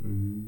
Hum.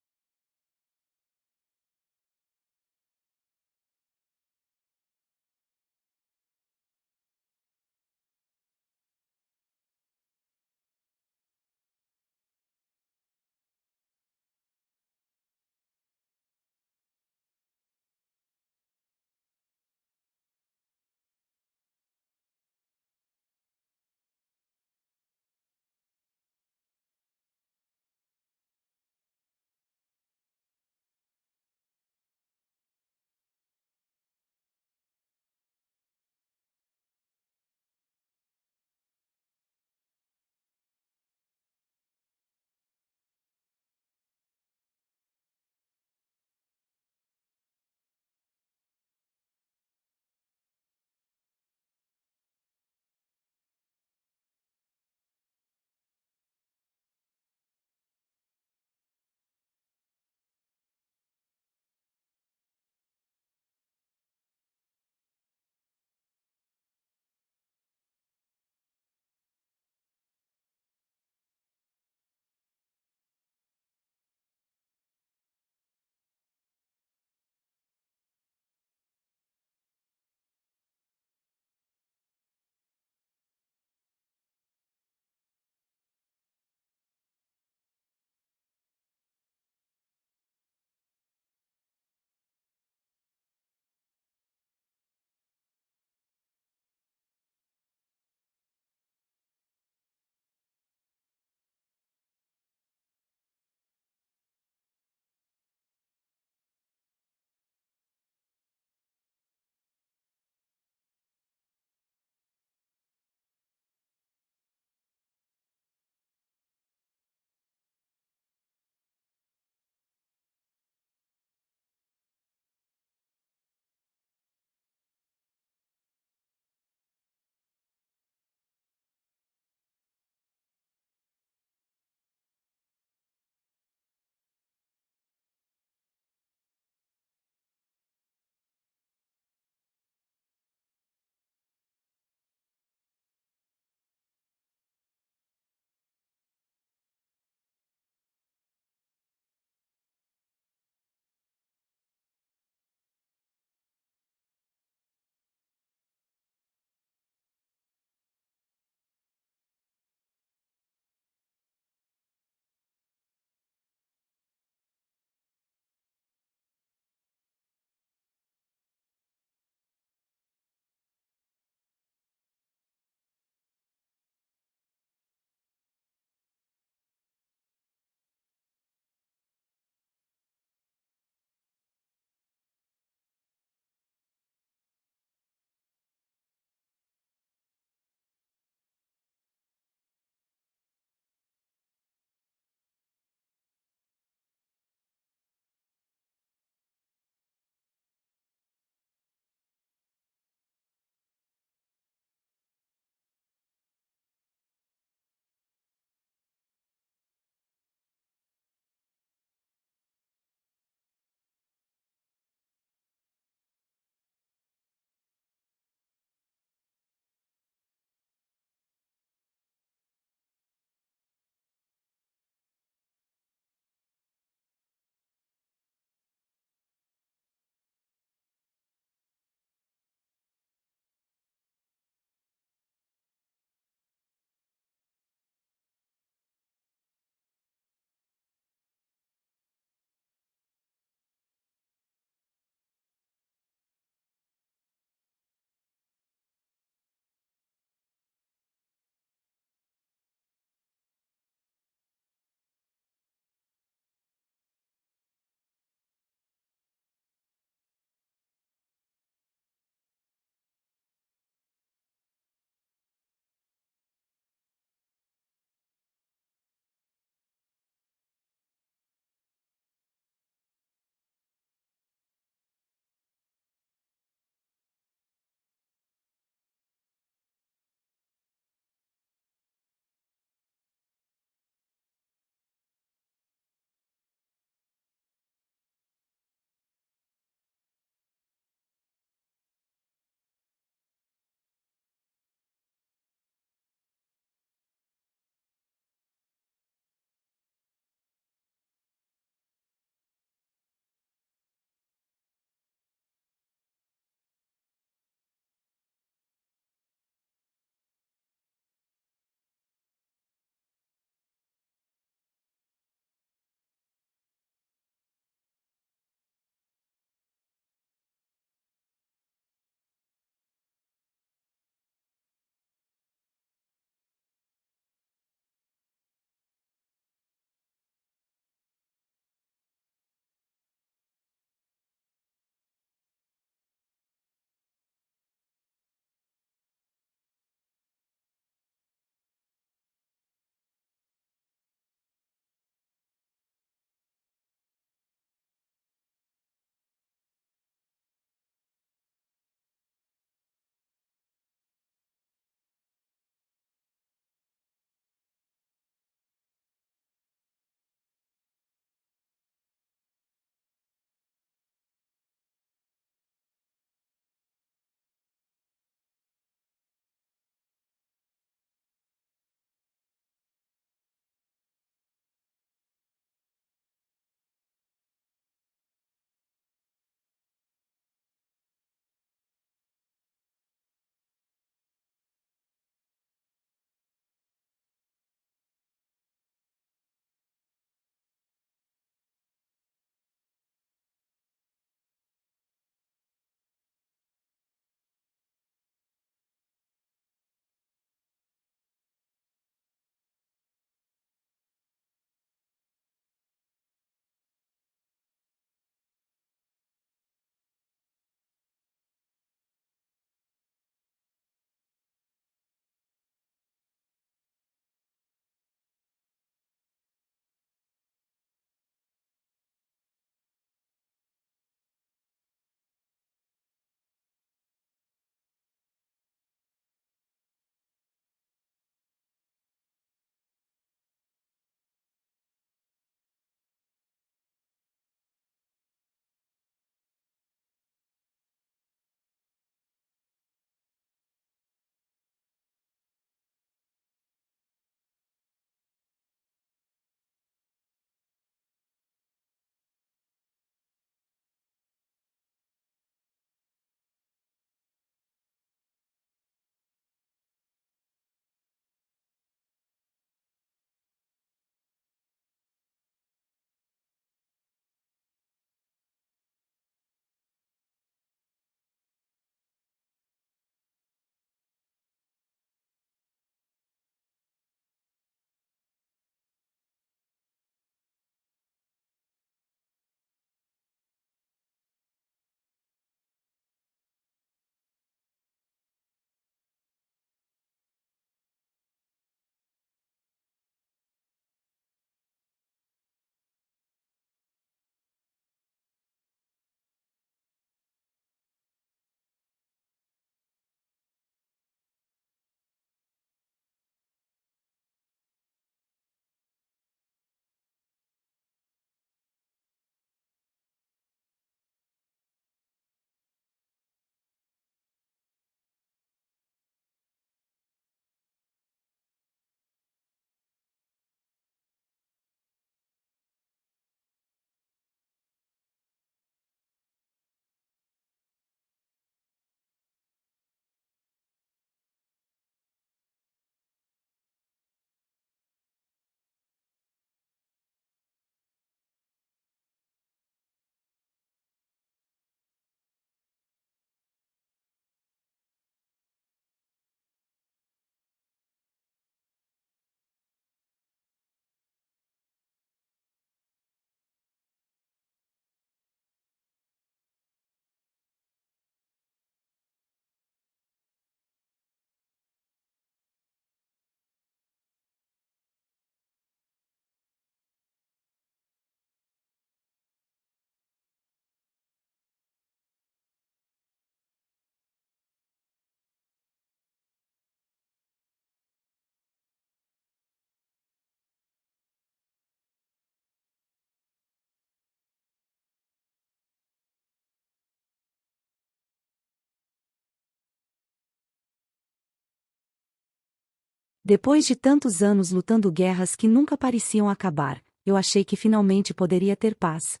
Depois de tantos anos lutando guerras que nunca pareciam acabar, eu achei que finalmente poderia ter paz.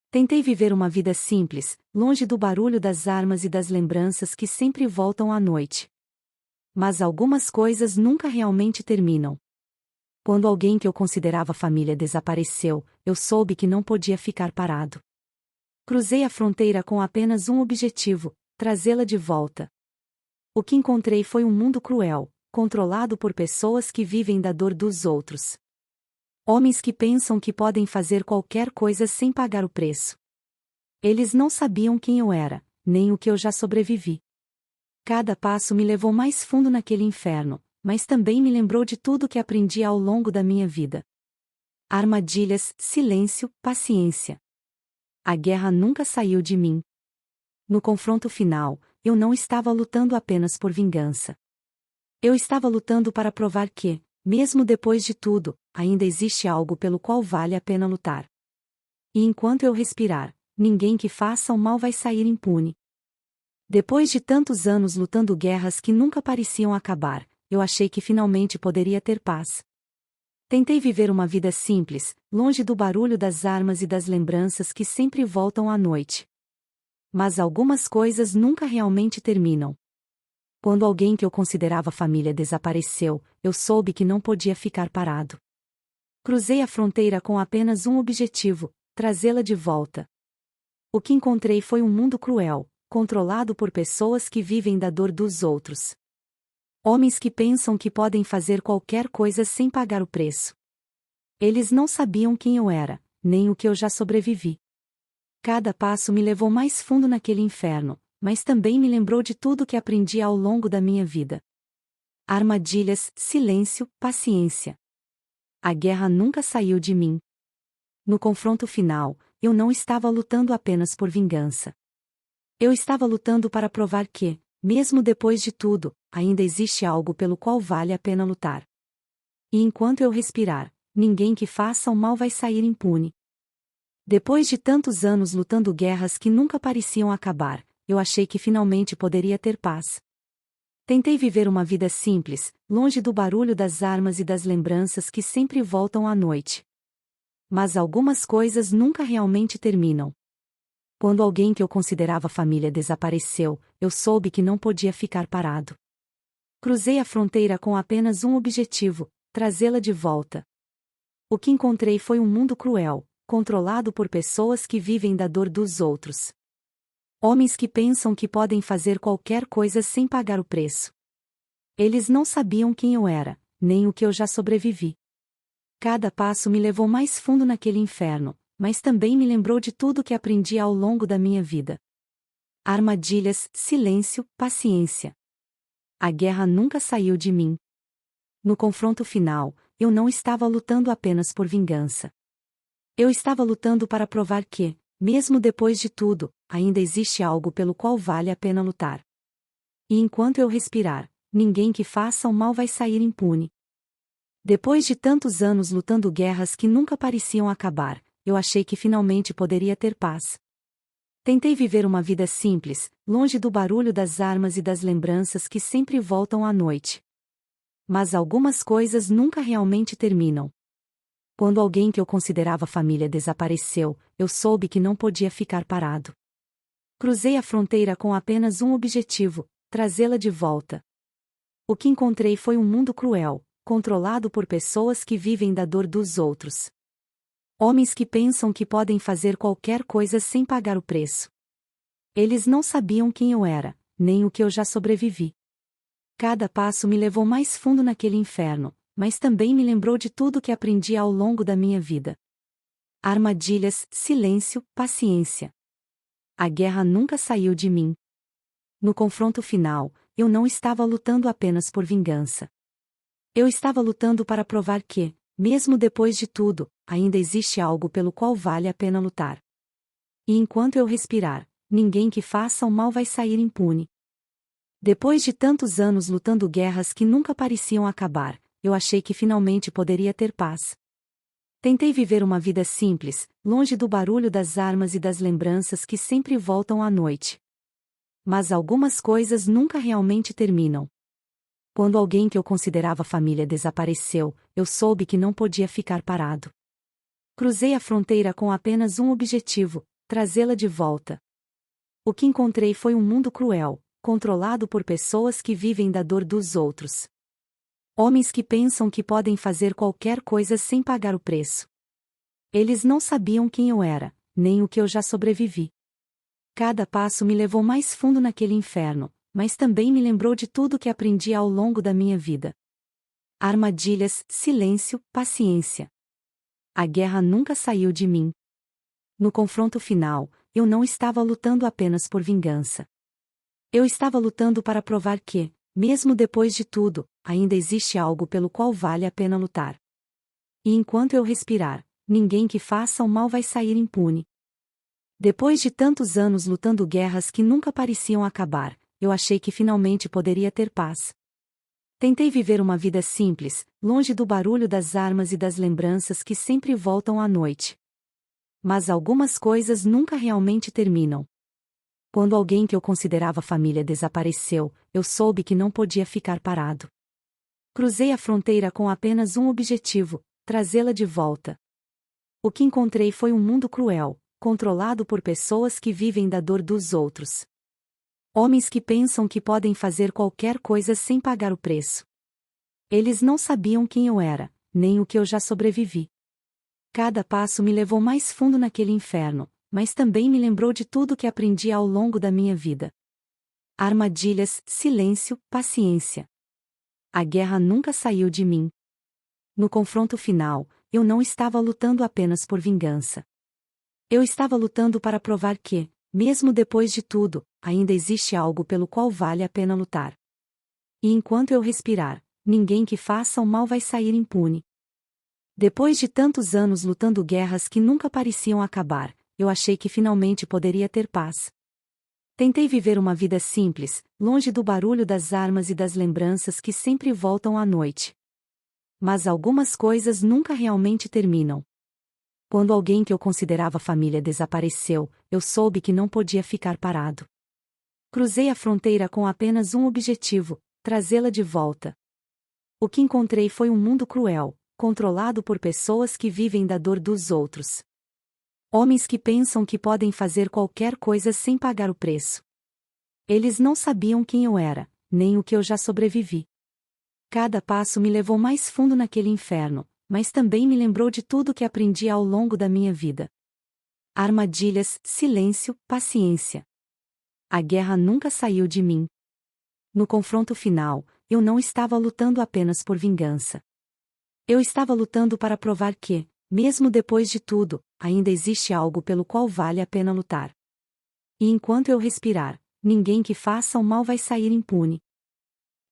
Tentei viver uma vida simples, longe do barulho das armas e das lembranças que sempre voltam à noite. Mas algumas coisas nunca realmente terminam. Quando alguém que eu considerava família desapareceu, eu soube que não podia ficar parado. Cruzei a fronteira com apenas um objetivo: trazê-la de volta. O que encontrei foi um mundo cruel, controlado por pessoas que vivem da dor dos outros. Homens que pensam que podem fazer qualquer coisa sem pagar o preço. Eles não sabiam quem eu era, nem o que eu já sobrevivi. Cada passo me levou mais fundo naquele inferno, mas também me lembrou de tudo que aprendi ao longo da minha vida. Armadilhas, silêncio, paciência. A guerra nunca saiu de mim. No confronto final, eu não estava lutando apenas por vingança. Eu estava lutando para provar que, mesmo depois de tudo, ainda existe algo pelo qual vale a pena lutar. E enquanto eu respirar, ninguém que faça o mal vai sair impune. Depois de tantos anos lutando guerras que nunca pareciam acabar, eu achei que finalmente poderia ter paz. Tentei viver uma vida simples, longe do barulho das armas e das lembranças que sempre voltam à noite. Mas algumas coisas nunca realmente terminam. Quando alguém que eu considerava família desapareceu, eu soube que não podia ficar parado. Cruzei a fronteira com apenas um objetivo: trazê-la de volta. O que encontrei foi um mundo cruel, controlado por pessoas que vivem da dor dos outros. Homens que pensam que podem fazer qualquer coisa sem pagar o preço. Eles não sabiam quem eu era, nem o que eu já sobrevivi. Cada passo me levou mais fundo naquele inferno, mas também me lembrou de tudo que aprendi ao longo da minha vida. Armadilhas, silêncio, paciência. A guerra nunca saiu de mim. No confronto final, eu não estava lutando apenas por vingança. Eu estava lutando para provar que, mesmo depois de tudo, ainda existe algo pelo qual vale a pena lutar. E enquanto eu respirar, ninguém que faça o mal vai sair impune. Depois de tantos anos lutando guerras que nunca pareciam acabar, eu achei que finalmente poderia ter paz. Tentei viver uma vida simples, longe do barulho das armas e das lembranças que sempre voltam à noite. Mas algumas coisas nunca realmente terminam. Quando alguém que eu considerava família desapareceu, eu soube que não podia ficar parado. Cruzei a fronteira com apenas um objetivo: trazê-la de volta. O que encontrei foi um mundo cruel, controlado por pessoas que vivem da dor dos outros. Homens que pensam que podem fazer qualquer coisa sem pagar o preço. Eles não sabiam quem eu era, nem o que eu já sobrevivi. Cada passo me levou mais fundo naquele inferno, mas também me lembrou de tudo que aprendi ao longo da minha vida. Armadilhas, silêncio, paciência. A guerra nunca saiu de mim. No confronto final, eu não estava lutando apenas por vingança. Eu estava lutando para provar que, mesmo depois de tudo, ainda existe algo pelo qual vale a pena lutar. E enquanto eu respirar, ninguém que faça o mal vai sair impune. Depois de tantos anos lutando guerras que nunca pareciam acabar, eu achei que finalmente poderia ter paz. Tentei viver uma vida simples, longe do barulho das armas e das lembranças que sempre voltam à noite. Mas algumas coisas nunca realmente terminam. Quando alguém que eu considerava família desapareceu, eu soube que não podia ficar parado. Cruzei a fronteira com apenas um objetivo: trazê-la de volta. O que encontrei foi um mundo cruel, controlado por pessoas que vivem da dor dos outros. Homens que pensam que podem fazer qualquer coisa sem pagar o preço. Eles não sabiam quem eu era, nem o que eu já sobrevivi. Cada passo me levou mais fundo naquele inferno, mas também me lembrou de tudo que aprendi ao longo da minha vida. Armadilhas, silêncio, paciência. A guerra nunca saiu de mim. No confronto final, eu não estava lutando apenas por vingança. Eu estava lutando para provar que, mesmo depois de tudo, ainda existe algo pelo qual vale a pena lutar. E enquanto eu respirar, ninguém que faça o mal vai sair impune. Depois de tantos anos lutando guerras que nunca pareciam acabar, eu achei que finalmente poderia ter paz. Tentei viver uma vida simples, longe do barulho das armas e das lembranças que sempre voltam à noite. Mas algumas coisas nunca realmente terminam. Quando alguém que eu considerava família desapareceu, eu soube que não podia ficar parado. Cruzei a fronteira com apenas um objetivo: trazê-la de volta. O que encontrei foi um mundo cruel, controlado por pessoas que vivem da dor dos outros. Homens que pensam que podem fazer qualquer coisa sem pagar o preço. Eles não sabiam quem eu era, nem o que eu já sobrevivi. Cada passo me levou mais fundo naquele inferno, mas também me lembrou de tudo que aprendi ao longo da minha vida. Armadilhas, silêncio, paciência. A guerra nunca saiu de mim. No confronto final, eu não estava lutando apenas por vingança. Eu estava lutando para provar que, mesmo depois de tudo, ainda existe algo pelo qual vale a pena lutar. E enquanto eu respirar, ninguém que faça o mal vai sair impune. Depois de tantos anos lutando guerras que nunca pareciam acabar, eu achei que finalmente poderia ter paz. Tentei viver uma vida simples, longe do barulho das armas e das lembranças que sempre voltam à noite. Mas algumas coisas nunca realmente terminam. Quando alguém que eu considerava família desapareceu, eu soube que não podia ficar parado. Cruzei a fronteira com apenas um objetivo: trazê-la de volta. O que encontrei foi um mundo cruel, controlado por pessoas que vivem da dor dos outros. Homens que pensam que podem fazer qualquer coisa sem pagar o preço. Eles não sabiam quem eu era, nem o que eu já sobrevivi. Cada passo me levou mais fundo naquele inferno, mas também me lembrou de tudo que aprendi ao longo da minha vida. Armadilhas, silêncio, paciência. A guerra nunca saiu de mim. No confronto final, eu não estava lutando apenas por vingança. Eu estava lutando para provar que, mesmo depois de tudo, ainda existe algo pelo qual vale a pena lutar. E enquanto eu respirar, ninguém que faça o mal vai sair impune. Depois de tantos anos lutando guerras que nunca pareciam acabar, eu achei que finalmente poderia ter paz. Tentei viver uma vida simples, longe do barulho das armas e das lembranças que sempre voltam à noite. Mas algumas coisas nunca realmente terminam. Quando alguém que eu considerava família desapareceu, eu soube que não podia ficar parado. Cruzei a fronteira com apenas um objetivo: trazê-la de volta. O que encontrei foi um mundo cruel, controlado por pessoas que vivem da dor dos outros. Homens que pensam que podem fazer qualquer coisa sem pagar o preço. Eles não sabiam quem eu era, nem o que eu já sobrevivi. Cada passo me levou mais fundo naquele inferno, mas também me lembrou de tudo que aprendi ao longo da minha vida. Armadilhas, silêncio, paciência. A guerra nunca saiu de mim. No confronto final, eu não estava lutando apenas por vingança. Eu estava lutando para provar que, mesmo depois de tudo, ainda existe algo pelo qual vale a pena lutar. E enquanto eu respirar, ninguém que faça o mal vai sair impune.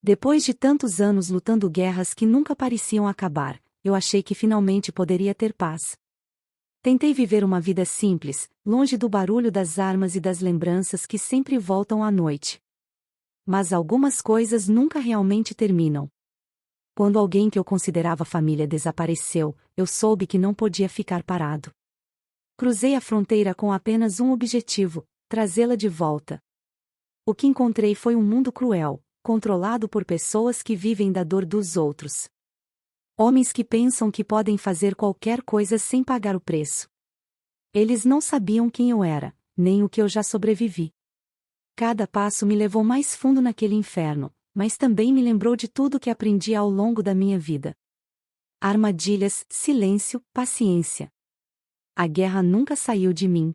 Depois de tantos anos lutando guerras que nunca pareciam acabar, eu achei que finalmente poderia ter paz. Tentei viver uma vida simples, longe do barulho das armas e das lembranças que sempre voltam à noite. Mas algumas coisas nunca realmente terminam. Quando alguém que eu considerava família desapareceu, eu soube que não podia ficar parado. Cruzei a fronteira com apenas um objetivo: trazê-la de volta. O que encontrei foi um mundo cruel, controlado por pessoas que vivem da dor dos outros. Homens que pensam que podem fazer qualquer coisa sem pagar o preço. Eles não sabiam quem eu era, nem o que eu já sobrevivi. Cada passo me levou mais fundo naquele inferno, mas também me lembrou de tudo que aprendi ao longo da minha vida. Armadilhas, silêncio, paciência. A guerra nunca saiu de mim.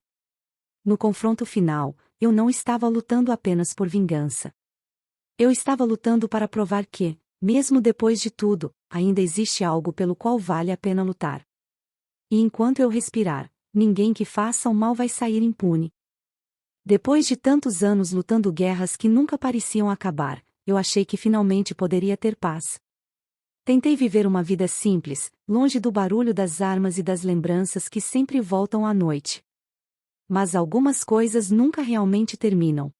No confronto final, eu não estava lutando apenas por vingança. Eu estava lutando para provar que, mesmo depois de tudo, ainda existe algo pelo qual vale a pena lutar. E enquanto eu respirar, ninguém que faça o mal vai sair impune. Depois de tantos anos lutando guerras que nunca pareciam acabar, eu achei que finalmente poderia ter paz. Tentei viver uma vida simples, longe do barulho das armas e das lembranças que sempre voltam à noite. Mas algumas coisas nunca realmente terminam.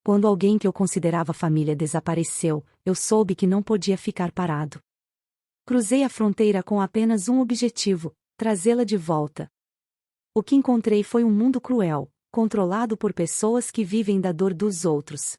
Quando alguém que eu considerava família desapareceu, eu soube que não podia ficar parado. Cruzei a fronteira com apenas um objetivo: trazê-la de volta. O que encontrei foi um mundo cruel, controlado por pessoas que vivem da dor dos outros.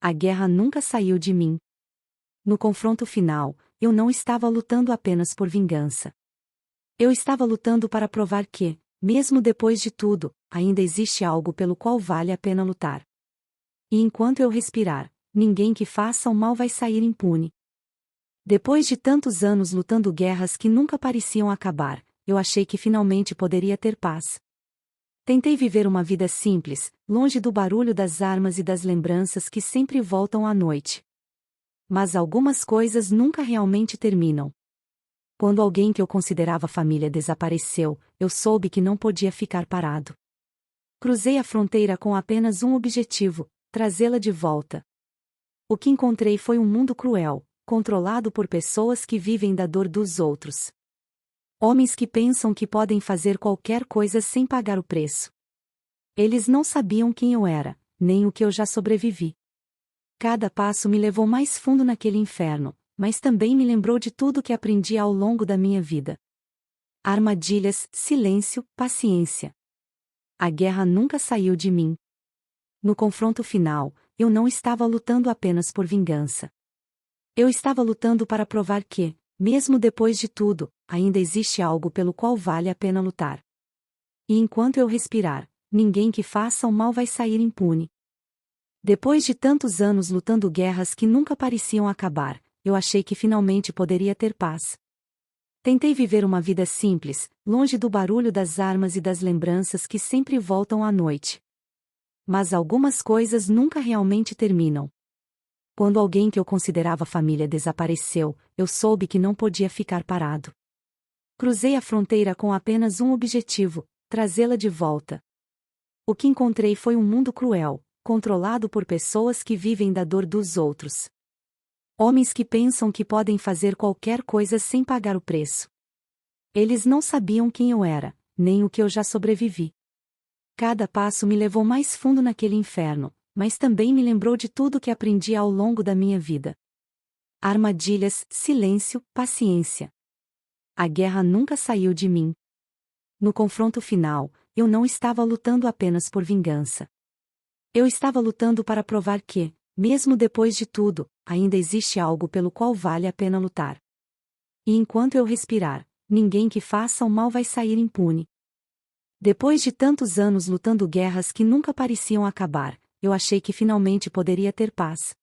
A guerra nunca saiu de mim. No confronto final, eu não estava lutando apenas por vingança. Eu estava lutando para provar que, mesmo depois de tudo, ainda existe algo pelo qual vale a pena lutar. E enquanto eu respirar, ninguém que faça o mal vai sair impune. Depois de tantos anos lutando guerras que nunca pareciam acabar, eu achei que finalmente poderia ter paz. Tentei viver uma vida simples, longe do barulho das armas e das lembranças que sempre voltam à noite. Mas algumas coisas nunca realmente terminam. Quando alguém que eu considerava família desapareceu, eu soube que não podia ficar parado. Cruzei a fronteira com apenas um objetivo: trazê-la de volta. O que encontrei foi um mundo cruel, controlado por pessoas que vivem da dor dos outros. Homens que pensam que podem fazer qualquer coisa sem pagar o preço. Eles não sabiam quem eu era, nem o que eu já sobrevivi. Cada passo me levou mais fundo naquele inferno, mas também me lembrou de tudo que aprendi ao longo da minha vida. Armadilhas, silêncio, paciência. A guerra nunca saiu de mim. No confronto final, eu não estava lutando apenas por vingança. Eu estava lutando para provar que, mesmo depois de tudo, ainda existe algo pelo qual vale a pena lutar. E enquanto eu respirar, ninguém que faça o mal vai sair impune. Depois de tantos anos lutando guerras que nunca pareciam acabar, eu achei que finalmente poderia ter paz. Tentei viver uma vida simples, longe do barulho das armas e das lembranças que sempre voltam à noite. Mas algumas coisas nunca realmente terminam. Quando alguém que eu considerava família desapareceu, eu soube que não podia ficar parado. Cruzei a fronteira com apenas um objetivo: trazê-la de volta. O que encontrei foi um mundo cruel, controlado por pessoas que vivem da dor dos outros. Homens que pensam que podem fazer qualquer coisa sem pagar o preço. Eles não sabiam quem eu era, nem o que eu já sobrevivi. Cada passo me levou mais fundo naquele inferno, mas também me lembrou de tudo que aprendi ao longo da minha vida. Armadilhas, silêncio, paciência. A guerra nunca saiu de mim. No confronto final, eu não estava lutando apenas por vingança. Eu estava lutando para provar que, mesmo depois de tudo, ainda existe algo pelo qual vale a pena lutar. E enquanto eu respirar, ninguém que faça o mal vai sair impune. Depois de tantos anos lutando guerras que nunca pareciam acabar, eu achei que finalmente poderia ter paz.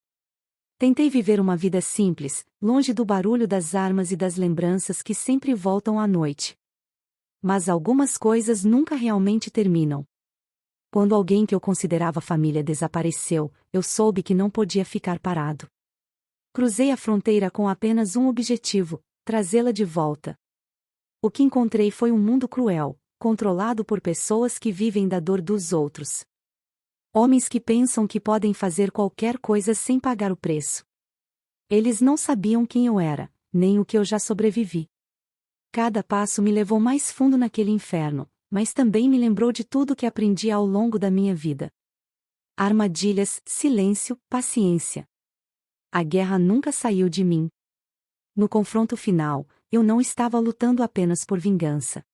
Tentei viver uma vida simples, longe do barulho das armas e das lembranças que sempre voltam à noite. Mas algumas coisas nunca realmente terminam. Quando alguém que eu considerava família desapareceu, eu soube que não podia ficar parado. Cruzei a fronteira com apenas um objetivo: trazê-la de volta. O que encontrei foi um mundo cruel, controlado por pessoas que vivem da dor dos outros. Homens que pensam que podem fazer qualquer coisa sem pagar o preço. Eles não sabiam quem eu era, nem o que eu já sobrevivi. Cada passo me levou mais fundo naquele inferno, mas também me lembrou de tudo que aprendi ao longo da minha vida. Armadilhas, silêncio, paciência. A guerra nunca saiu de mim. No confronto final, eu não estava lutando apenas por vingança.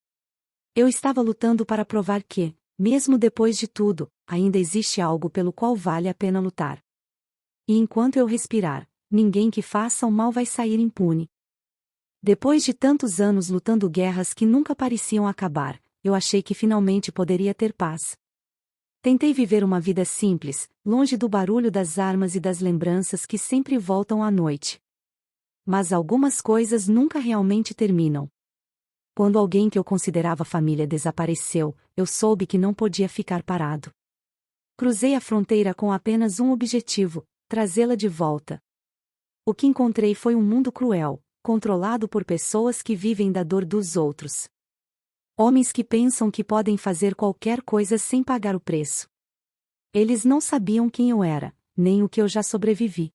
Eu estava lutando para provar que, mesmo depois de tudo, ainda existe algo pelo qual vale a pena lutar. E enquanto eu respirar, ninguém que faça o mal vai sair impune. Depois de tantos anos lutando guerras que nunca pareciam acabar, eu achei que finalmente poderia ter paz. Tentei viver uma vida simples, longe do barulho das armas e das lembranças que sempre voltam à noite. Mas algumas coisas nunca realmente terminam. Quando alguém que eu considerava família desapareceu, eu soube que não podia ficar parado. Cruzei a fronteira com apenas um objetivo: trazê-la de volta. O que encontrei foi um mundo cruel, controlado por pessoas que vivem da dor dos outros. Homens que pensam que podem fazer qualquer coisa sem pagar o preço. Eles não sabiam quem eu era, nem o que eu já sobrevivi.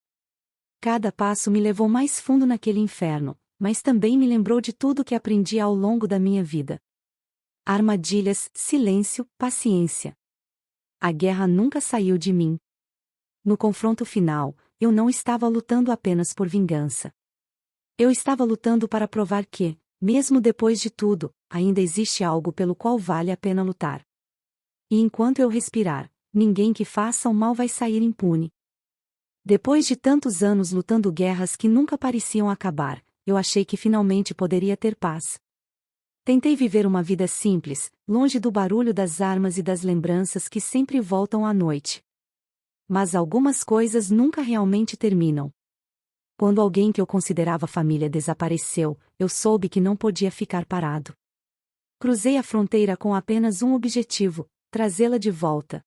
Cada passo me levou mais fundo naquele inferno, mas também me lembrou de tudo que aprendi ao longo da minha vida. Armadilhas, silêncio, paciência. A guerra nunca saiu de mim. No confronto final, eu não estava lutando apenas por vingança. Eu estava lutando para provar que, mesmo depois de tudo, ainda existe algo pelo qual vale a pena lutar. E enquanto eu respirar, ninguém que faça o mal vai sair impune. Depois de tantos anos lutando guerras que nunca pareciam acabar, eu achei que finalmente poderia ter paz. Tentei viver uma vida simples, longe do barulho das armas e das lembranças que sempre voltam à noite. Mas algumas coisas nunca realmente terminam. Quando alguém que eu considerava família desapareceu, eu soube que não podia ficar parado. Cruzei a fronteira com apenas um objetivo: trazê-la de volta.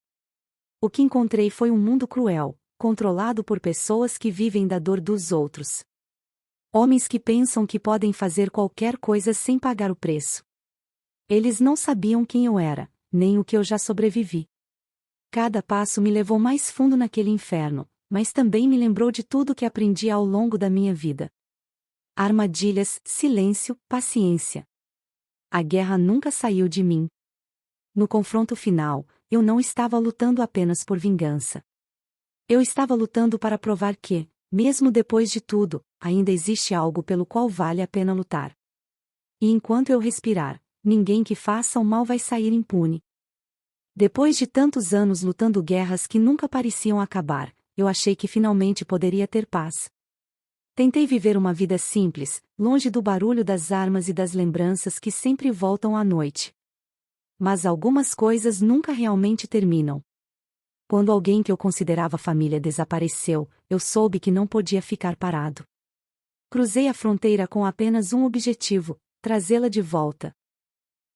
O que encontrei foi um mundo cruel, controlado por pessoas que vivem da dor dos outros. Homens que pensam que podem fazer qualquer coisa sem pagar o preço. Eles não sabiam quem eu era, nem o que eu já sobrevivi. Cada passo me levou mais fundo naquele inferno, mas também me lembrou de tudo que aprendi ao longo da minha vida. Armadilhas, silêncio, paciência. A guerra nunca saiu de mim. No confronto final, eu não estava lutando apenas por vingança. Eu estava lutando para provar que, mesmo depois de tudo, ainda existe algo pelo qual vale a pena lutar. E enquanto eu respirar, ninguém que faça o mal vai sair impune. Depois de tantos anos lutando guerras que nunca pareciam acabar, eu achei que finalmente poderia ter paz. Tentei viver uma vida simples, longe do barulho das armas e das lembranças que sempre voltam à noite. Mas algumas coisas nunca realmente terminam. Quando alguém que eu considerava família desapareceu, eu soube que não podia ficar parado. Cruzei a fronteira com apenas um objetivo: trazê-la de volta.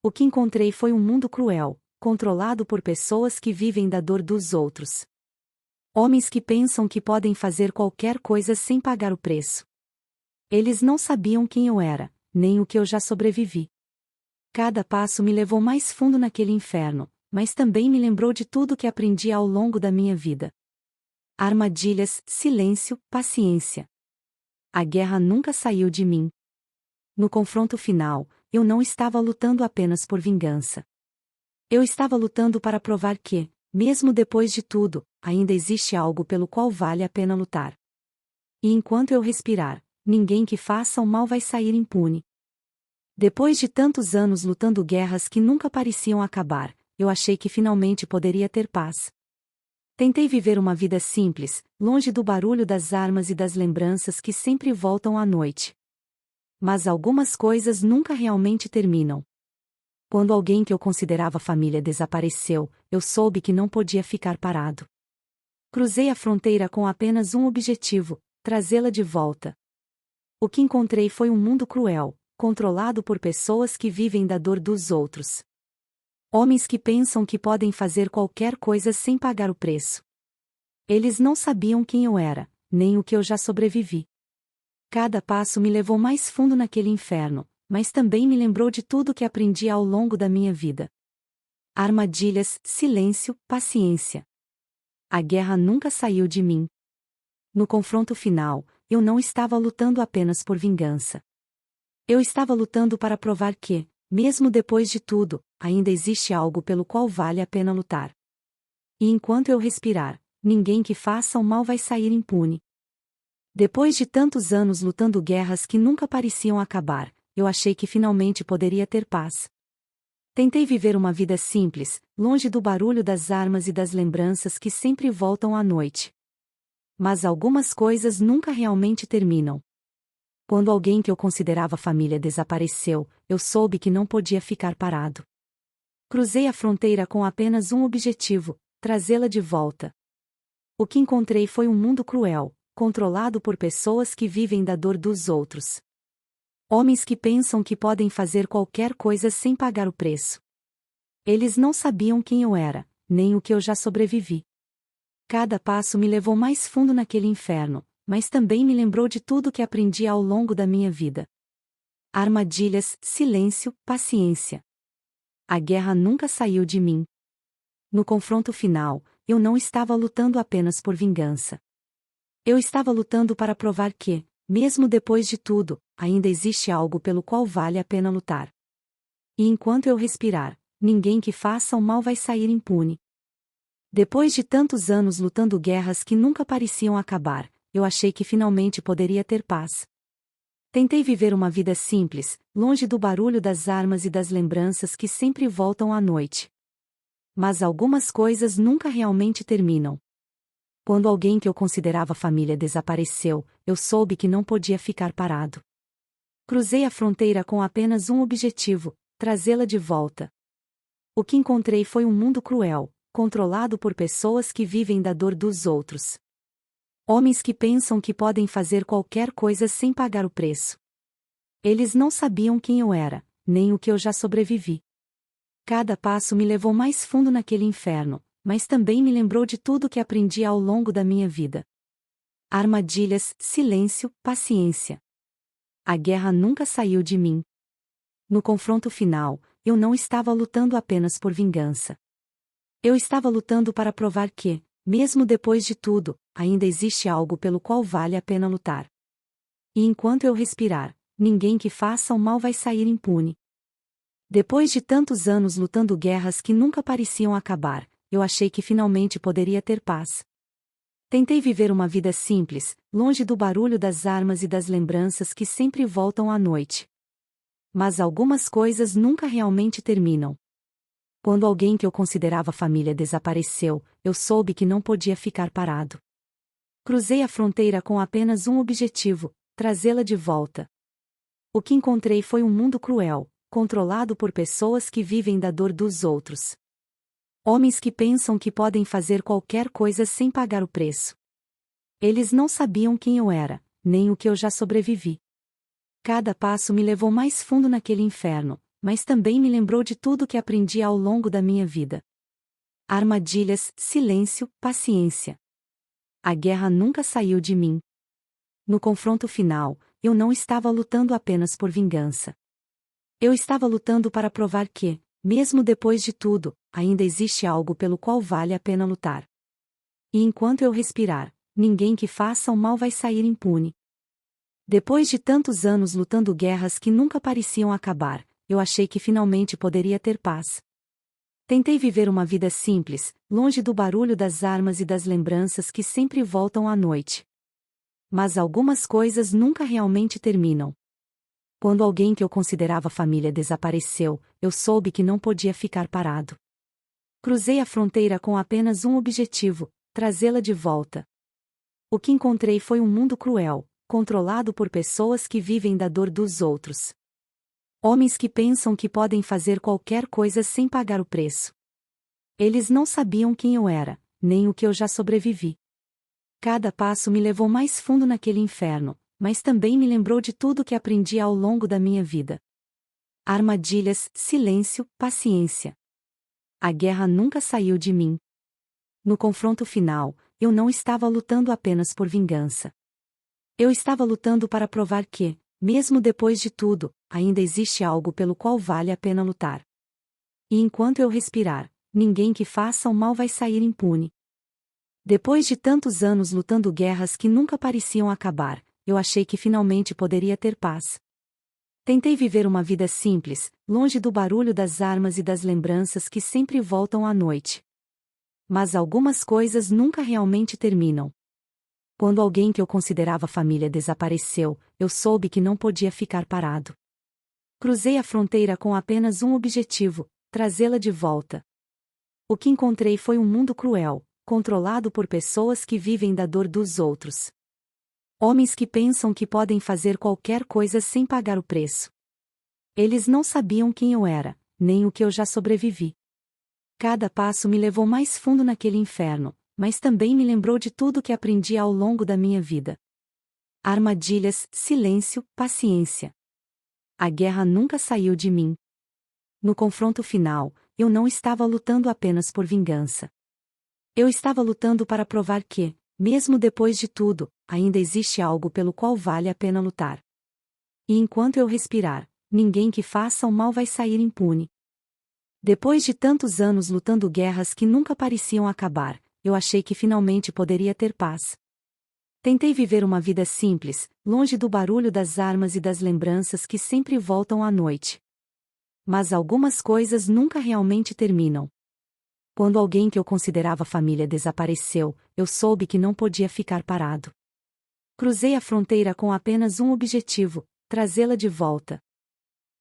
O que encontrei foi um mundo cruel, controlado por pessoas que vivem da dor dos outros. Homens que pensam que podem fazer qualquer coisa sem pagar o preço. Eles não sabiam quem eu era, nem o que eu já sobrevivi. Cada passo me levou mais fundo naquele inferno, mas também me lembrou de tudo que aprendi ao longo da minha vida. Armadilhas, silêncio, paciência. A guerra nunca saiu de mim. No confronto final, eu não estava lutando apenas por vingança. Eu estava lutando para provar que, mesmo depois de tudo, ainda existe algo pelo qual vale a pena lutar. E enquanto eu respirar, ninguém que faça o mal vai sair impune. Depois de tantos anos lutando guerras que nunca pareciam acabar, eu achei que finalmente poderia ter paz. Tentei viver uma vida simples, longe do barulho das armas e das lembranças que sempre voltam à noite. Mas algumas coisas nunca realmente terminam. Quando alguém que eu considerava família desapareceu, eu soube que não podia ficar parado. Cruzei a fronteira com apenas um objetivo: trazê-la de volta. O que encontrei foi um mundo cruel, controlado por pessoas que vivem da dor dos outros. Homens que pensam que podem fazer qualquer coisa sem pagar o preço. Eles não sabiam quem eu era, nem o que eu já sobrevivi. Cada passo me levou mais fundo naquele inferno, mas também me lembrou de tudo que aprendi ao longo da minha vida. Armadilhas, silêncio, paciência. A guerra nunca saiu de mim. No confronto final, eu não estava lutando apenas por vingança. Eu estava lutando para provar que, mesmo depois de tudo, ainda existe algo pelo qual vale a pena lutar. E enquanto eu respirar, ninguém que faça o mal vai sair impune. Depois de tantos anos lutando guerras que nunca pareciam acabar, eu achei que finalmente poderia ter paz. Tentei viver uma vida simples, longe do barulho das armas e das lembranças que sempre voltam à noite. Mas algumas coisas nunca realmente terminam. Quando alguém que eu considerava família desapareceu, eu soube que não podia ficar parado. Cruzei a fronteira com apenas um objetivo: trazê-la de volta. O que encontrei foi um mundo cruel, controlado por pessoas que vivem da dor dos outros. Homens que pensam que podem fazer qualquer coisa sem pagar o preço. Eles não sabiam quem eu era, nem o que eu já sobrevivi. Cada passo me levou mais fundo naquele inferno, mas também me lembrou de tudo que aprendi ao longo da minha vida. Armadilhas, silêncio, paciência. A guerra nunca saiu de mim. No confronto final, eu não estava lutando apenas por vingança. Eu estava lutando para provar que, mesmo depois de tudo, ainda existe algo pelo qual vale a pena lutar. E enquanto eu respirar, ninguém que faça o mal vai sair impune. Depois de tantos anos lutando guerras que nunca pareciam acabar, eu achei que finalmente poderia ter paz. Tentei viver uma vida simples, longe do barulho das armas e das lembranças que sempre voltam à noite. Mas algumas coisas nunca realmente terminam. Quando alguém que eu considerava família desapareceu, eu soube que não podia ficar parado. Cruzei a fronteira com apenas um objetivo: trazê-la de volta. O que encontrei foi um mundo cruel, controlado por pessoas que vivem da dor dos outros. Homens que pensam que podem fazer qualquer coisa sem pagar o preço. Eles não sabiam quem eu era, nem o que eu já sobrevivi. Cada passo me levou mais fundo naquele inferno, mas também me lembrou de tudo que aprendi ao longo da minha vida. Armadilhas, silêncio, paciência. A guerra nunca saiu de mim. No confronto final, eu não estava lutando apenas por vingança. Eu estava lutando para provar que, mesmo depois de tudo, ainda existe algo pelo qual vale a pena lutar. E enquanto eu respirar, ninguém que faça o mal vai sair impune. Depois de tantos anos lutando guerras que nunca pareciam acabar, eu achei que finalmente poderia ter paz. Tentei viver uma vida simples, longe do barulho das armas e das lembranças que sempre voltam à noite. Mas algumas coisas nunca realmente terminam. Quando alguém que eu considerava família desapareceu, eu soube que não podia ficar parado. Cruzei a fronteira com apenas um objetivo: trazê-la de volta. O que encontrei foi um mundo cruel, controlado por pessoas que vivem da dor dos outros. Homens que pensam que podem fazer qualquer coisa sem pagar o preço. Eles não sabiam quem eu era, nem o que eu já sobrevivi. Cada passo me levou mais fundo naquele inferno, mas também me lembrou de tudo que aprendi ao longo da minha vida. Armadilhas, silêncio, paciência. A guerra nunca saiu de mim. No confronto final, eu não estava lutando apenas por vingança. Eu estava lutando para provar que, mesmo depois de tudo, ainda existe algo pelo qual vale a pena lutar. E enquanto eu respirar, ninguém que faça o mal vai sair impune. Depois de tantos anos lutando guerras que nunca pareciam acabar, eu achei que finalmente poderia ter paz. Tentei viver uma vida simples, longe do barulho das armas e das lembranças que sempre voltam à noite. Mas algumas coisas nunca realmente terminam. Quando alguém que eu considerava família desapareceu, eu soube que não podia ficar parado. Cruzei a fronteira com apenas um objetivo: trazê-la de volta. O que encontrei foi um mundo cruel, controlado por pessoas que vivem da dor dos outros. Homens que pensam que podem fazer qualquer coisa sem pagar o preço. Eles não sabiam quem eu era, nem o que eu já sobrevivi. Cada passo me levou mais fundo naquele inferno, mas também me lembrou de tudo que aprendi ao longo da minha vida. Armadilhas, silêncio, paciência. A guerra nunca saiu de mim. No confronto final, eu não estava lutando apenas por vingança. Eu estava lutando para provar que, mesmo depois de tudo, ainda existe algo pelo qual vale a pena lutar. E enquanto eu respirar, ninguém que faça o mal vai sair impune. Depois de tantos anos lutando guerras que nunca pareciam acabar, eu achei que finalmente poderia ter paz. Tentei viver uma vida simples, longe do barulho das armas e das lembranças que sempre voltam à noite. Mas algumas coisas nunca realmente terminam. Quando alguém que eu considerava família desapareceu, eu soube que não podia ficar parado. Cruzei a fronteira com apenas um objetivo: trazê-la de volta. O que encontrei foi um mundo cruel, controlado por pessoas que vivem da dor dos outros. Homens que pensam que podem fazer qualquer coisa sem pagar o preço. Eles não sabiam quem eu era, nem o que eu já sobrevivi. Cada passo me levou mais fundo naquele inferno, mas também me lembrou de tudo que aprendi ao longo da minha vida. Armadilhas, silêncio, paciência. A guerra nunca saiu de mim. No confronto final, eu não estava lutando apenas por vingança. Eu estava lutando para provar que, mesmo depois de tudo, ainda existe algo pelo qual vale a pena lutar. E enquanto eu respirar, ninguém que faça o mal vai sair impune. Depois de tantos anos lutando guerras que nunca pareciam acabar, eu achei que finalmente poderia ter paz. Tentei viver uma vida simples, longe do barulho das armas e das lembranças que sempre voltam à noite. Mas algumas coisas nunca realmente terminam. Quando alguém que eu considerava família desapareceu, eu soube que não podia ficar parado. Cruzei a fronteira com apenas um objetivo: trazê-la de volta.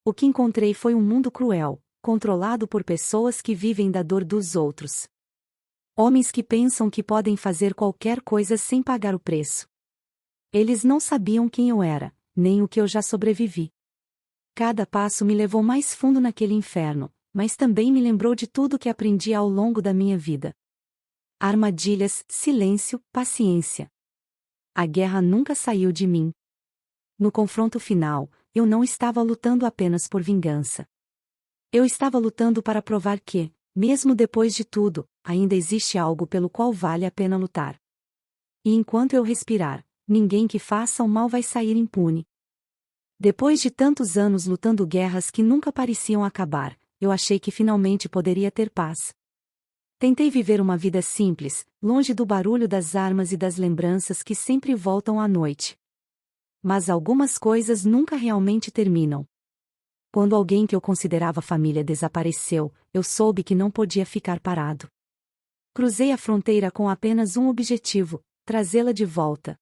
O que encontrei foi um mundo cruel, controlado por pessoas que vivem da dor dos outros. Homens que pensam que podem fazer qualquer coisa sem pagar o preço. Eles não sabiam quem eu era, nem o que eu já sobrevivi. Cada passo me levou mais fundo naquele inferno, mas também me lembrou de tudo que aprendi ao longo da minha vida. Armadilhas, silêncio, paciência. A guerra nunca saiu de mim. No confronto final, eu não estava lutando apenas por vingança. Eu estava lutando para provar que, mesmo depois de tudo, ainda existe algo pelo qual vale a pena lutar. E enquanto eu respirar, ninguém que faça o mal vai sair impune. Depois de tantos anos lutando guerras que nunca pareciam acabar, eu achei que finalmente poderia ter paz. Tentei viver uma vida simples, longe do barulho das armas e das lembranças que sempre voltam à noite. Mas algumas coisas nunca realmente terminam. Quando alguém que eu considerava família desapareceu, eu soube que não podia ficar parado. Cruzei a fronteira com apenas um objetivo: trazê-la de volta.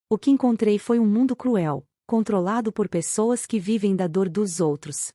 O que encontrei foi um mundo cruel, controlado por pessoas que vivem da dor dos outros.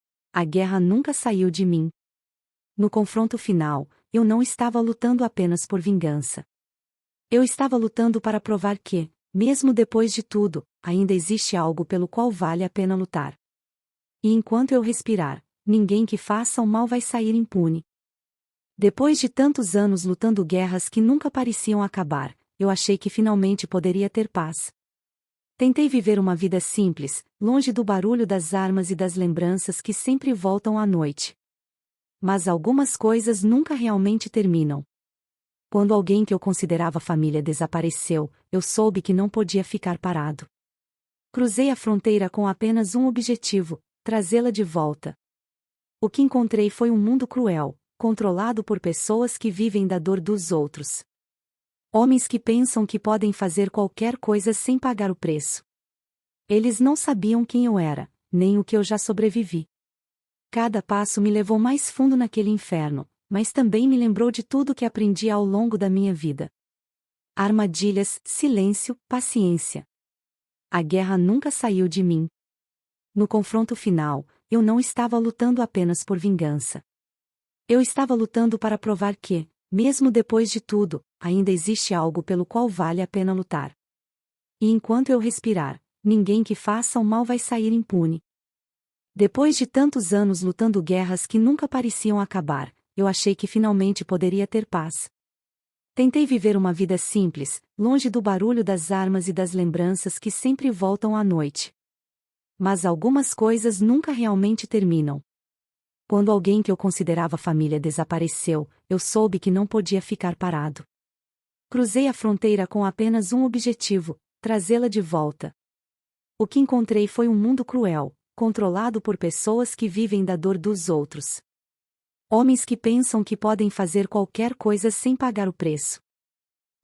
A guerra nunca saiu de mim. No confronto final, eu não estava lutando apenas por vingança. Eu estava lutando para provar que, mesmo depois de tudo, ainda existe algo pelo qual vale a pena lutar. E enquanto eu respirar, ninguém que faça o mal vai sair impune. Depois de tantos anos lutando guerras que nunca pareciam acabar, eu achei que finalmente poderia ter paz. Tentei viver uma vida simples, longe do barulho das armas e das lembranças que sempre voltam à noite. Mas algumas coisas nunca realmente terminam. Quando alguém que eu considerava família desapareceu, eu soube que não podia ficar parado. Cruzei a fronteira com apenas um objetivo: trazê-la de volta. O que encontrei foi um mundo cruel, controlado por pessoas que vivem da dor dos outros. Homens que pensam que podem fazer qualquer coisa sem pagar o preço. Eles não sabiam quem eu era, nem o que eu já sobrevivi. Cada passo me levou mais fundo naquele inferno, mas também me lembrou de tudo que aprendi ao longo da minha vida. Armadilhas, silêncio, paciência. A guerra nunca saiu de mim. No confronto final, eu não estava lutando apenas por vingança. Eu estava lutando para provar que, mesmo depois de tudo, ainda existe algo pelo qual vale a pena lutar. E enquanto eu respirar, ninguém que faça o mal vai sair impune. Depois de tantos anos lutando guerras que nunca pareciam acabar, eu achei que finalmente poderia ter paz. Tentei viver uma vida simples, longe do barulho das armas e das lembranças que sempre voltam à noite. Mas algumas coisas nunca realmente terminam. Quando alguém que eu considerava família desapareceu, eu soube que não podia ficar parado. Cruzei a fronteira com apenas um objetivo: trazê-la de volta. O que encontrei foi um mundo cruel, controlado por pessoas que vivem da dor dos outros. Homens que pensam que podem fazer qualquer coisa sem pagar o preço.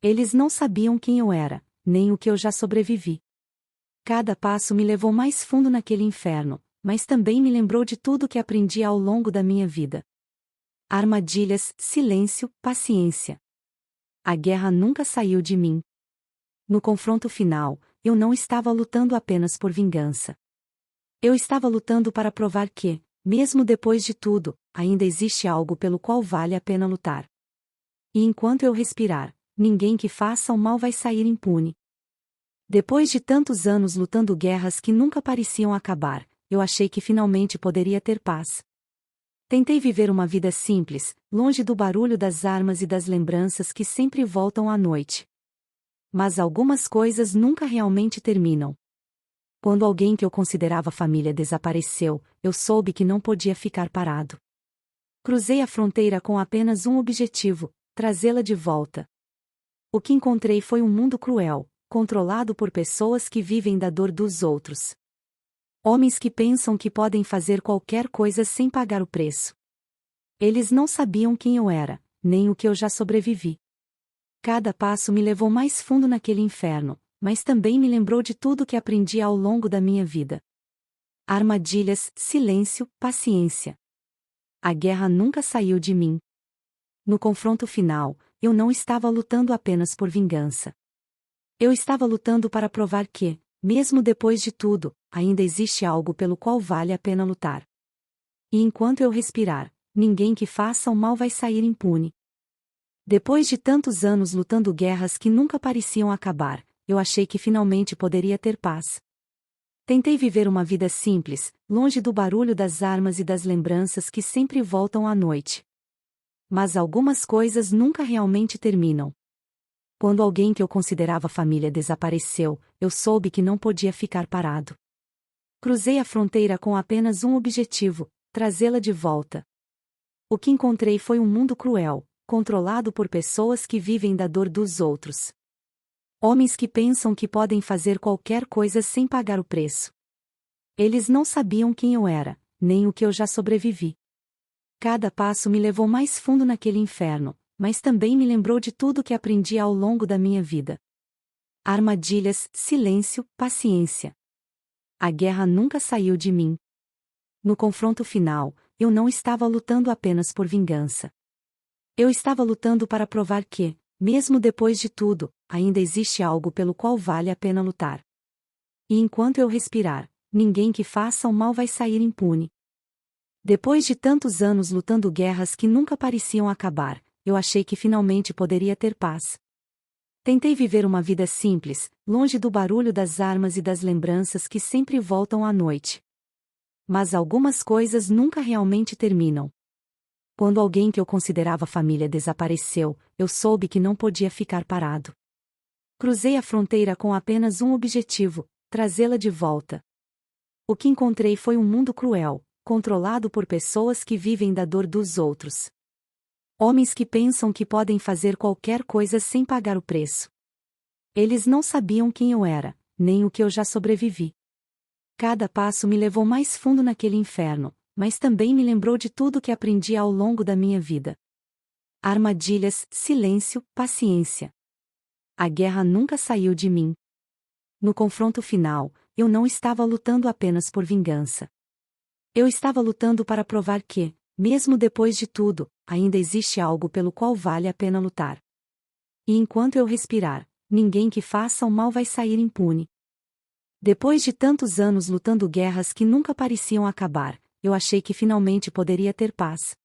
Eles não sabiam quem eu era, nem o que eu já sobrevivi. Cada passo me levou mais fundo naquele inferno, mas também me lembrou de tudo que aprendi ao longo da minha vida. Armadilhas, silêncio, paciência. A guerra nunca saiu de mim. No confronto final, eu não estava lutando apenas por vingança. Eu estava lutando para provar que, mesmo depois de tudo, ainda existe algo pelo qual vale a pena lutar. E enquanto eu respirar, ninguém que faça o mal vai sair impune. Depois de tantos anos lutando guerras que nunca pareciam acabar, eu achei que finalmente poderia ter paz. Tentei viver uma vida simples, longe do barulho das armas e das lembranças que sempre voltam à noite. Mas algumas coisas nunca realmente terminam. Quando alguém que eu considerava família desapareceu, eu soube que não podia ficar parado. Cruzei a fronteira com apenas um objetivo: trazê-la de volta. O que encontrei foi um mundo cruel, controlado por pessoas que vivem da dor dos outros. Homens que pensam que podem fazer qualquer coisa sem pagar o preço. Eles não sabiam quem eu era, nem o que eu já sobrevivi. Cada passo me levou mais fundo naquele inferno, mas também me lembrou de tudo que aprendi ao longo da minha vida. Armadilhas, silêncio, paciência. A guerra nunca saiu de mim. No confronto final, eu não estava lutando apenas por vingança. Eu estava lutando para provar que, mesmo depois de tudo, ainda existe algo pelo qual vale a pena lutar. E enquanto eu respirar, ninguém que faça o mal vai sair impune. Depois de tantos anos lutando guerras que nunca pareciam acabar, eu achei que finalmente poderia ter paz. Tentei viver uma vida simples, longe do barulho das armas e das lembranças que sempre voltam à noite. Mas algumas coisas nunca realmente terminam. Quando alguém que eu considerava família desapareceu, eu soube que não podia ficar parado. Cruzei a fronteira com apenas um objetivo: trazê-la de volta. O que encontrei foi um mundo cruel, controlado por pessoas que vivem da dor dos outros. Homens que pensam que podem fazer qualquer coisa sem pagar o preço. Eles não sabiam quem eu era, nem o que eu já sobrevivi. Cada passo me levou mais fundo naquele inferno, mas também me lembrou de tudo que aprendi ao longo da minha vida. Armadilhas, silêncio, paciência. A guerra nunca saiu de mim. No confronto final, eu não estava lutando apenas por vingança. Eu estava lutando para provar que, mesmo depois de tudo, ainda existe algo pelo qual vale a pena lutar. E enquanto eu respirar, ninguém que faça o mal vai sair impune. Depois de tantos anos lutando guerras que nunca pareciam acabar, eu achei que finalmente poderia ter paz. Tentei viver uma vida simples, longe do barulho das armas e das lembranças que sempre voltam à noite. Mas algumas coisas nunca realmente terminam. Quando alguém que eu considerava família desapareceu, eu soube que não podia ficar parado. Cruzei a fronteira com apenas um objetivo: trazê-la de volta. O que encontrei foi um mundo cruel, controlado por pessoas que vivem da dor dos outros. Homens que pensam que podem fazer qualquer coisa sem pagar o preço. Eles não sabiam quem eu era, nem o que eu já sobrevivi. Cada passo me levou mais fundo naquele inferno, mas também me lembrou de tudo que aprendi ao longo da minha vida. Armadilhas, silêncio, paciência. A guerra nunca saiu de mim. No confronto final, eu não estava lutando apenas por vingança. Eu estava lutando para provar que, mesmo depois de tudo, ainda existe algo pelo qual vale a pena lutar. E enquanto eu respirar, ninguém que faça o mal vai sair impune. Depois de tantos anos lutando guerras que nunca pareciam acabar, eu achei que finalmente poderia ter paz.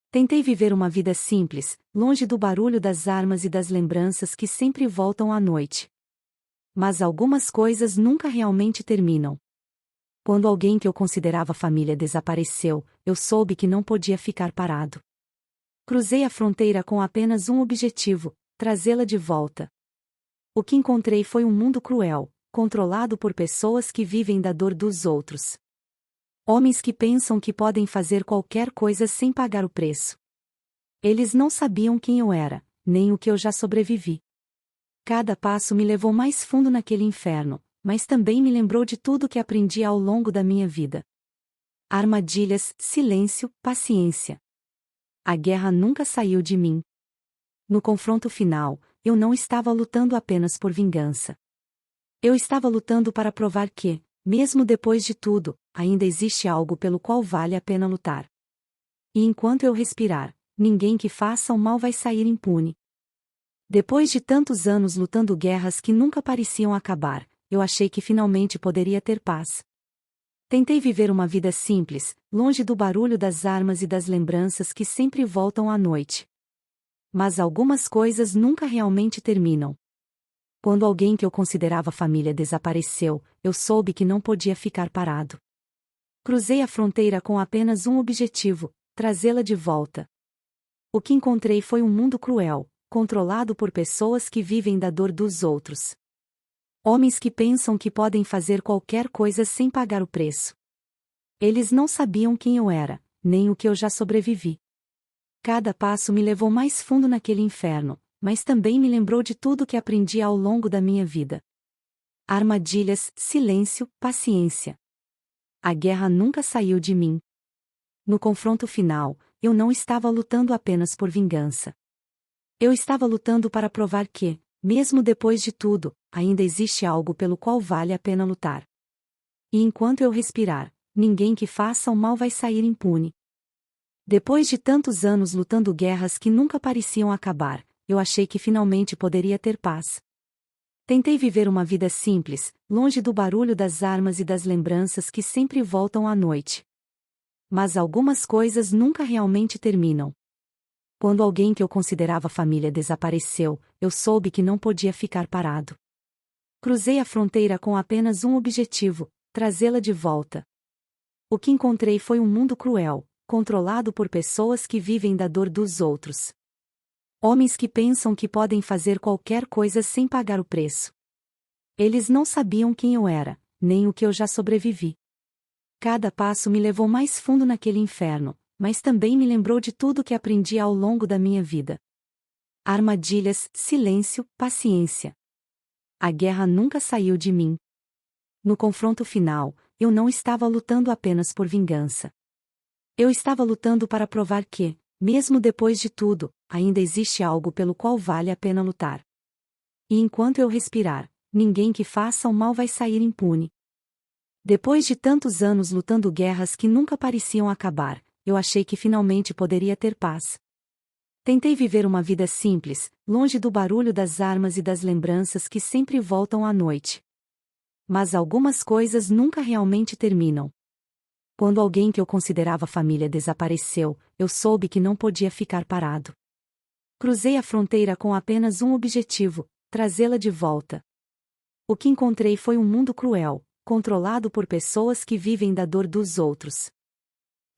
Tentei viver uma vida simples, longe do barulho das armas e das lembranças que sempre voltam à noite. Mas algumas coisas nunca realmente terminam. Quando alguém que eu considerava família desapareceu, eu soube que não podia ficar parado. Cruzei a fronteira com apenas um objetivo: trazê-la de volta. O que encontrei foi um mundo cruel, controlado por pessoas que vivem da dor dos outros. Homens que pensam que podem fazer qualquer coisa sem pagar o preço. Eles não sabiam quem eu era, nem o que eu já sobrevivi. Cada passo me levou mais fundo naquele inferno, mas também me lembrou de tudo que aprendi ao longo da minha vida. Armadilhas, silêncio, paciência. A guerra nunca saiu de mim. No confronto final, eu não estava lutando apenas por vingança. Eu estava lutando para provar que, mesmo depois de tudo, ainda existe algo pelo qual vale a pena lutar. E enquanto eu respirar, ninguém que faça o mal vai sair impune. Depois de tantos anos lutando guerras que nunca pareciam acabar, eu achei que finalmente poderia ter paz. Tentei viver uma vida simples, longe do barulho das armas e das lembranças que sempre voltam à noite. Mas algumas coisas nunca realmente terminam. Quando alguém que eu considerava família desapareceu, eu soube que não podia ficar parado. Cruzei a fronteira com apenas um objetivo: trazê-la de volta. O que encontrei foi um mundo cruel, controlado por pessoas que vivem da dor dos outros. Homens que pensam que podem fazer qualquer coisa sem pagar o preço. Eles não sabiam quem eu era, nem o que eu já sobrevivi. Cada passo me levou mais fundo naquele inferno, mas também me lembrou de tudo que aprendi ao longo da minha vida. Armadilhas, silêncio, paciência. A guerra nunca saiu de mim. No confronto final, eu não estava lutando apenas por vingança. Eu estava lutando para provar que, mesmo depois de tudo, ainda existe algo pelo qual vale a pena lutar. E enquanto eu respirar, ninguém que faça o mal vai sair impune. Depois de tantos anos lutando guerras que nunca pareciam acabar, eu achei que finalmente poderia ter paz. Tentei viver uma vida simples, longe do barulho das armas e das lembranças que sempre voltam à noite. Mas algumas coisas nunca realmente terminam. Quando alguém que eu considerava família desapareceu, eu soube que não podia ficar parado. Cruzei a fronteira com apenas um objetivo: trazê-la de volta. O que encontrei foi um mundo cruel, controlado por pessoas que vivem da dor dos outros. Homens que pensam que podem fazer qualquer coisa sem pagar o preço. Eles não sabiam quem eu era, nem o que eu já sobrevivi. Cada passo me levou mais fundo naquele inferno, mas também me lembrou de tudo que aprendi ao longo da minha vida. Armadilhas, silêncio, paciência. A guerra nunca saiu de mim. No confronto final, eu não estava lutando apenas por vingança. Eu estava lutando para provar que, mesmo depois de tudo, ainda existe algo pelo qual vale a pena lutar. E enquanto eu respirar, ninguém que faça o mal vai sair impune. Depois de tantos anos lutando guerras que nunca pareciam acabar, eu achei que finalmente poderia ter paz. Tentei viver uma vida simples, longe do barulho das armas e das lembranças que sempre voltam à noite. Mas algumas coisas nunca realmente terminam. Quando alguém que eu considerava família desapareceu, eu soube que não podia ficar parado. Cruzei a fronteira com apenas um objetivo: trazê-la de volta. O que encontrei foi um mundo cruel, controlado por pessoas que vivem da dor dos outros.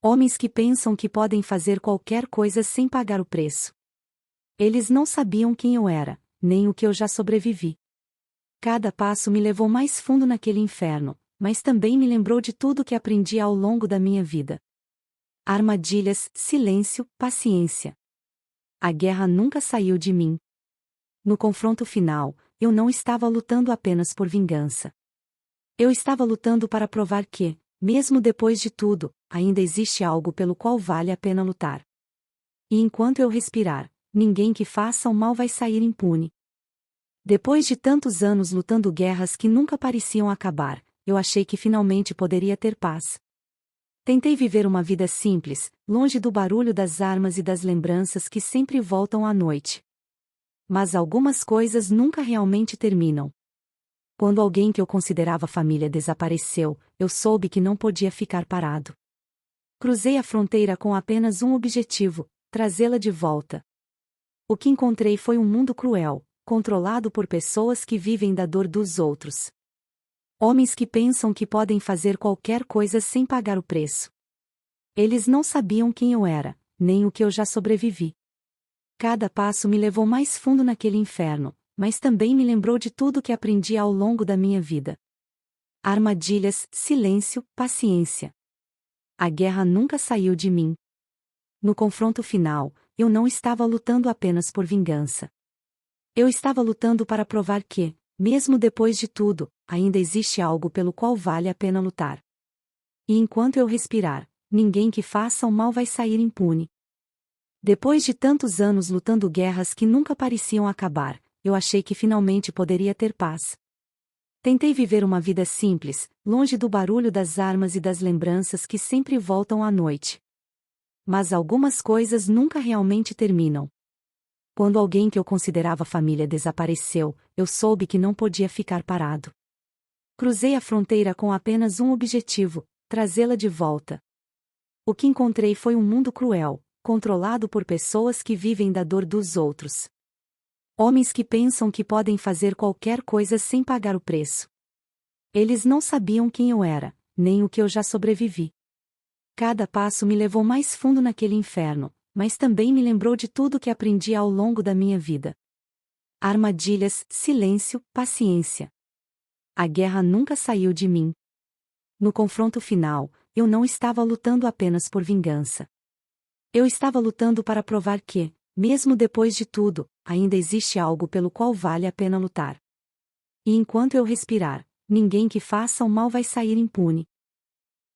Homens que pensam que podem fazer qualquer coisa sem pagar o preço. Eles não sabiam quem eu era, nem o que eu já sobrevivi. Cada passo me levou mais fundo naquele inferno, mas também me lembrou de tudo que aprendi ao longo da minha vida. Armadilhas, silêncio, paciência. A guerra nunca saiu de mim. No confronto final, eu não estava lutando apenas por vingança. Eu estava lutando para provar que, mesmo depois de tudo, ainda existe algo pelo qual vale a pena lutar. E enquanto eu respirar, ninguém que faça o mal vai sair impune. Depois de tantos anos lutando guerras que nunca pareciam acabar, eu achei que finalmente poderia ter paz. Tentei viver uma vida simples, longe do barulho das armas e das lembranças que sempre voltam à noite. Mas algumas coisas nunca realmente terminam. Quando alguém que eu considerava família desapareceu, eu soube que não podia ficar parado. Cruzei a fronteira com apenas um objetivo: trazê-la de volta. O que encontrei foi um mundo cruel, controlado por pessoas que vivem da dor dos outros. Homens que pensam que podem fazer qualquer coisa sem pagar o preço. Eles não sabiam quem eu era, nem o que eu já sobrevivi. Cada passo me levou mais fundo naquele inferno, mas também me lembrou de tudo que aprendi ao longo da minha vida. Armadilhas, silêncio, paciência. A guerra nunca saiu de mim. No confronto final, eu não estava lutando apenas por vingança. Eu estava lutando para provar que, mesmo depois de tudo, ainda existe algo pelo qual vale a pena lutar. E enquanto eu respirar, ninguém que faça o mal vai sair impune. Depois de tantos anos lutando guerras que nunca pareciam acabar, eu achei que finalmente poderia ter paz. Tentei viver uma vida simples, longe do barulho das armas e das lembranças que sempre voltam à noite. Mas algumas coisas nunca realmente terminam. Quando alguém que eu considerava família desapareceu, eu soube que não podia ficar parado. Cruzei a fronteira com apenas um objetivo: trazê-la de volta. O que encontrei foi um mundo cruel, controlado por pessoas que vivem da dor dos outros. Homens que pensam que podem fazer qualquer coisa sem pagar o preço. Eles não sabiam quem eu era, nem o que eu já sobrevivi. Cada passo me levou mais fundo naquele inferno, mas também me lembrou de tudo que aprendi ao longo da minha vida. Armadilhas, silêncio, paciência. A guerra nunca saiu de mim. No confronto final, eu não estava lutando apenas por vingança. Eu estava lutando para provar que, mesmo depois de tudo, ainda existe algo pelo qual vale a pena lutar. E enquanto eu respirar, ninguém que faça o mal vai sair impune.